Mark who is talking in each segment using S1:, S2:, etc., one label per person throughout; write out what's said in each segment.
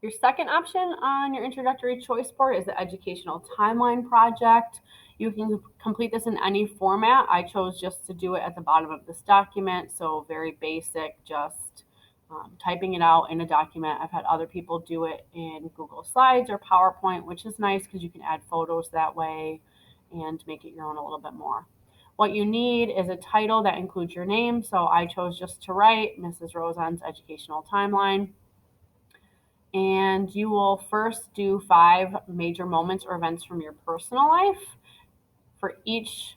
S1: Your second option on your introductory choice board is the educational timeline project. You can complete this in any format. I chose just to do it at the bottom of this document, so very basic, just typing it out in a document. I've had other people do it in Google Slides or PowerPoint, which is nice because you can add photos that way and make it your own a little bit more. What you need is a title that includes your name, so I chose just to write Mrs. Rosen's Educational Timeline. And you will first do 5 major moments or events from your personal life. For each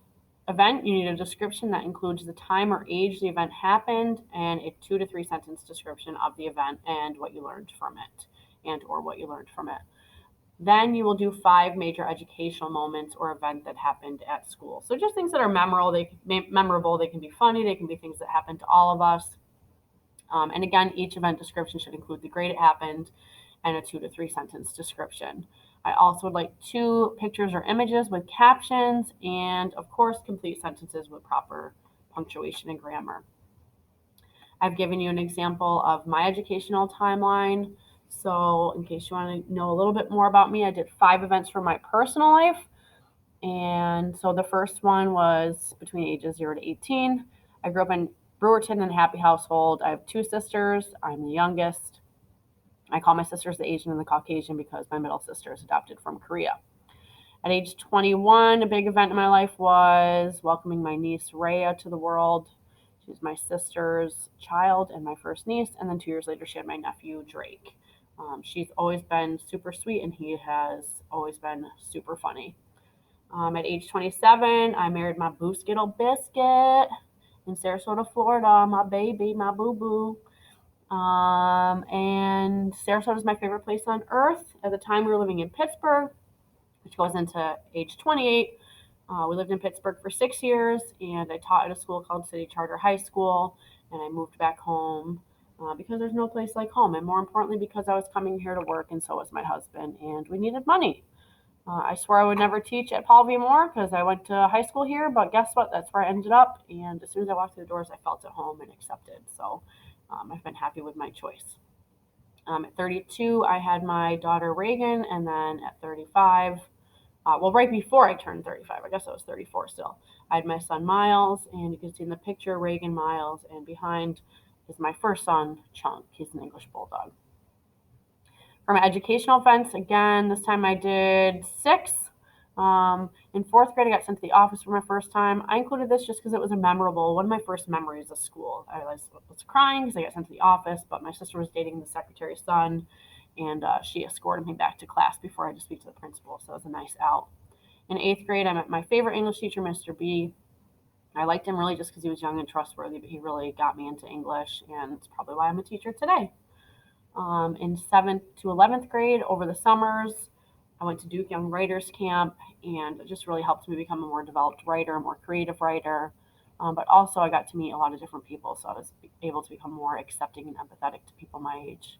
S1: event, you need a description that includes the time or age the event happened and a 2 to 3 sentence description of the event and what you learned from it and or what you learned from it. Then you will do 5 major educational moments or event that happened at school. So just things that are memorable. They can be funny. They can be things that happen to all of us. And again, each event description should include the grade it happened and a 2 to 3 sentence description. I also would like 2 pictures or images with captions and, of course, complete sentences with proper punctuation and grammar. I've given you an example of my educational timeline. So, in case you want to know a little bit more about me, I did 5 events from my personal life. And so the first one was between ages 0 to 18. I grew up in Brewerton in a happy household. I have 2 sisters. I'm the youngest. I call my sisters the Asian and the Caucasian because my middle sister is adopted from Korea. At age 21, a big event in my life was welcoming my niece Rhea to the world. She's my sister's child and my first niece. And then 2 years later, she had my nephew Drake. She's always been super sweet, and he has always been super funny. At age 27, I married my Boo Skittle Biscuit in Sarasota, Florida, my baby, my boo boo. And Sarasota is my favorite place on earth. At the time, we were living in Pittsburgh, which goes into age 28. We lived in Pittsburgh for 6 years, and I taught at a school called City Charter High School, and I moved back home because there's no place like home, and more importantly, because I was coming here to work, and so was my husband, and we needed money. I swore I would never teach at Paul V. Moore because I went to high school here, but guess what? That's where I ended up. And as soon as I walked through the doors, I felt at home and accepted. So I've been happy with my choice. At 32, I had my daughter Reagan, and then at 35, right before I turned 35, I guess I was 34 still, I had my son Miles, and you can see in the picture Reagan Miles, and behind is my first son, Chunk. He's an English bulldog. For my educational events, again, this time I did 6. In 4th grade, I got sent to the office for my first time. I included this just because it was one of my first memories of school. I was crying because I got sent to the office, but my sister was dating the secretary's son, and she escorted me back to class before I had to speak to the principal, so it was a nice out. In 8th grade, I met my favorite English teacher, Mr. B. I liked him really just because he was young and trustworthy, but he really got me into English, and it's probably why I'm a teacher today. In 7th to 11th grade over the summers. I went to Duke Young Writers Camp, and it just really helped me become a more developed writer, a more creative writer. But also, I got to meet a lot of different people, so I was able to become more accepting and empathetic to people my age.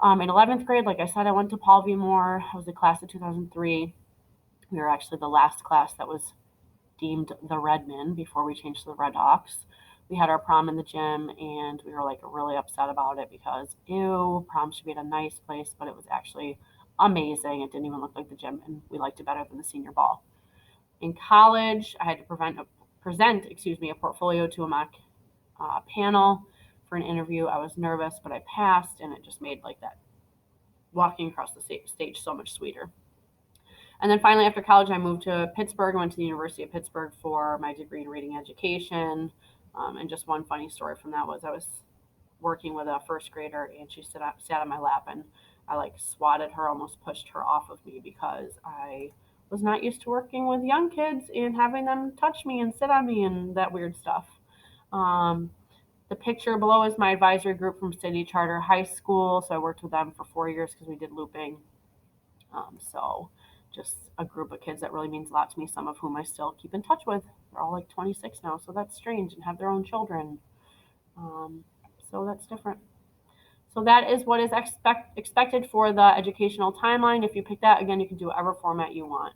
S1: In 11th grade, like I said, I went to Paul V. Moore. I was the class of 2003. We were actually the last class that was deemed the Redmen before we changed to the Red Hawks. We had our prom in the gym, and we were like really upset about it because ew, prom should be at a nice place, but it was actually amazing. It didn't even look like the gym, and we liked it better than the senior ball. In college, I had to present a portfolio to a mock panel for an interview. I was nervous, but I passed, and it just made like that walking across the stage so much sweeter. And then finally, after college, I moved to Pittsburgh. I went to the University of Pittsburgh for my degree in reading education. And just one funny story from that was I was working with a first grader, and she sat on my lap, and I like swatted her, almost pushed her off of me because I was not used to working with young kids and having them touch me and sit on me and that weird stuff. Um, the picture below is my advisory group from City Charter High School. So I worked with them for 4 years because we did looping. So just a group of kids that really means a lot to me, some of whom I still keep in touch with. They're all like 26 now, so that's strange, and have their own children. Um, so that's different. So that is what is expected for the educational timeline. If you pick that, again, you can do whatever format you want.